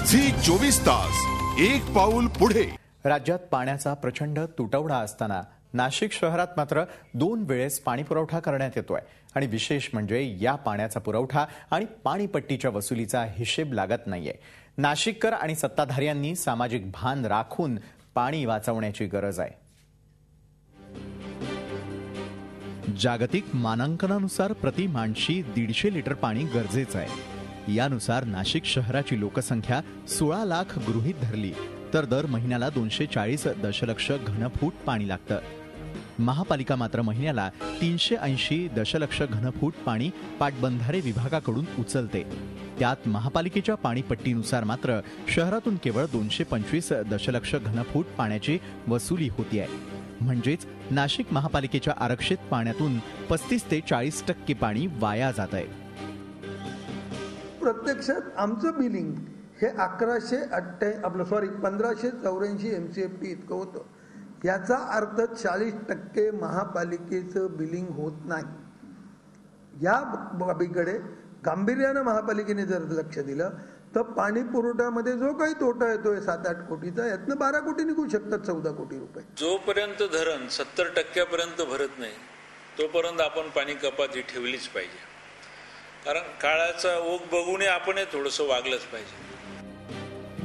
Zee 24 तास एक पाऊल पुढे। राज्यात पाण्याचा प्रचंड तुटवडा असताना नाशिक शहरात मात्र 2 वेळेस पाणी पुरवठा करण्यात येतोय आणि विशेष म्हणजे या पाण्याचा पुरवठा आणि पाणीपट्टीच्या वसुलीचा हिशेब लागत नाहीये। नाशिककर आणि सत्ताधाऱ्यांनी सामाजिक भान राखून पाणी वाचवण्याची गरज आहे। जागतिक मानांकनानुसार प्रति माणशी 150 लिटर पाणी गरजेचं आहे। यानुसार नाशिक शहराची लोकसंख्या 16 लाख गृहीत धरली तर दर महिन्याला 240 दशलक्ष घनफूट पाणी लागतं। महापालिका मात्र महिन्याला 380 दशलक्ष घनफूट पाणी पाटबंधारे विभागाकडून उचलते। त्यात महापालिकेच्या पाणीपट्टीनुसार मात्र शहरातून केवळ 225 दशलक्ष घनफूट पाण्याची वसुली होती आहे। म्हणजेच नाशिक महापालिकेच्या आरक्षित पाण्यातून 35 ते 40% पाणी वाया जात आहे। प्रत्यक्षात आमचं बिलिंग हे 1584 MCFT इतकं होतं। याचा अर्थ 40% महापालिकेचं बिलिंग होत नाही। या बाबीकडे गांभीर्यानं महापालिकेने जर लक्ष दिलं तर पाणी पुरवठ्यामध्ये जो काही तोटा येतोय 7-8 कोटीचा, यातनं 12 कोटी निघू शकतात, 14 कोटी रुपये। जोपर्यंत धरण 70% भरत नाही तोपर्यंत आपण पाणी कपात ही ठेवलीच पाहिजे, कारण काळाचा ओघ बघून आपण थोडंसं वागलंच पाहिजे।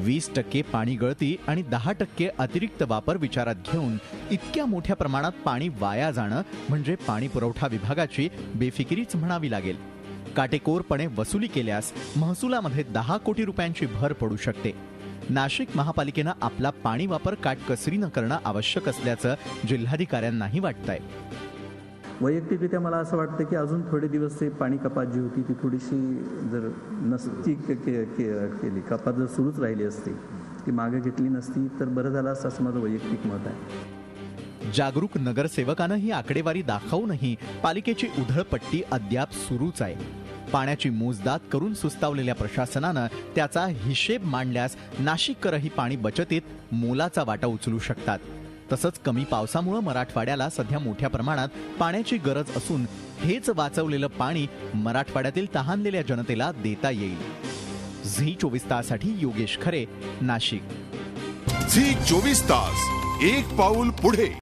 20% पाणी गळती आणि 10% अतिरिक्त वापर विचारात घेऊन इतक्या मोठ्या प्रमाणात पाणी वाया जाणं म्हणजे पाणी पुरवठा विभागाची बेफिकिरीच म्हणावी लागेल। काटेकोरपणे वसुली केल्यास महसुलामध्ये 10 कोटी रुपयांची भर पडू शकते। नाशिक महापालिकेनं आपला पाणी वापर काटकसरीनं करणं आवश्यक असल्याचं जिल्हाधिकाऱ्यांनाही वाटतंय। वैयक्तिकरित्या मला असं वाटतं की अजून थोडे दिवस ते पाणी कपात जी होती ती थोडीशी जर नसती केली, कपात जर सुरूच राहिली असती, ती मागे घेतली नसती तर बरं झालं असं, असं माझं वैयक्तिक मत आहे। जागरूक नगरसेवकानं ही आकडेवारी दाखवूनही पालिकेची उधळपट्टी अद्याप सुरूच आहे। पाण्याची मोजदाद करून सुस्तावलेल्या प्रशासनानं त्याचा हिशेब मांडल्यास नाशिककरही पाणी बचतीत मोलाचा वाटा उचलू शकतात। तसंच कमी पावसामुळे मराठवाड्याला सध्या मोठ्या प्रमाणात पाण्याची गरज असून हेच वाचवलेलं पाणी मराठवाड्यातील तहानलेल्या जनतेला देता येईल। झी 24 ताससाठी योगेश खरे, नाशिक। झी 24 तास एक पाऊल पुढे।